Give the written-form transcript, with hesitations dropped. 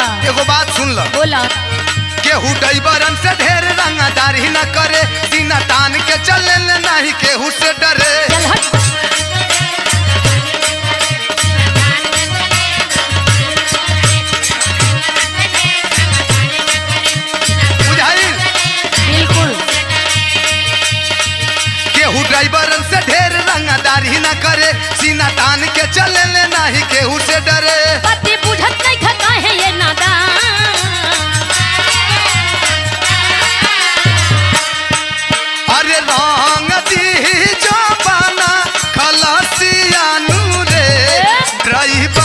का एगो बात सुन ल, बोला। केहू ड्राइवरन से ढेर रंगदारी न करे, सीना तान के चले नहीं केहू से डरे। चल हट। बुझाइल? बिल्कुल। केहू ड्राइवरन से ढेर रंगदारी न करे, सीना तान के चले नहीं केहू से डरे। पति बुझत नहीं खका है ये नादान। अरे रंग दी जबाना खलासिया नूरे ड्राइवर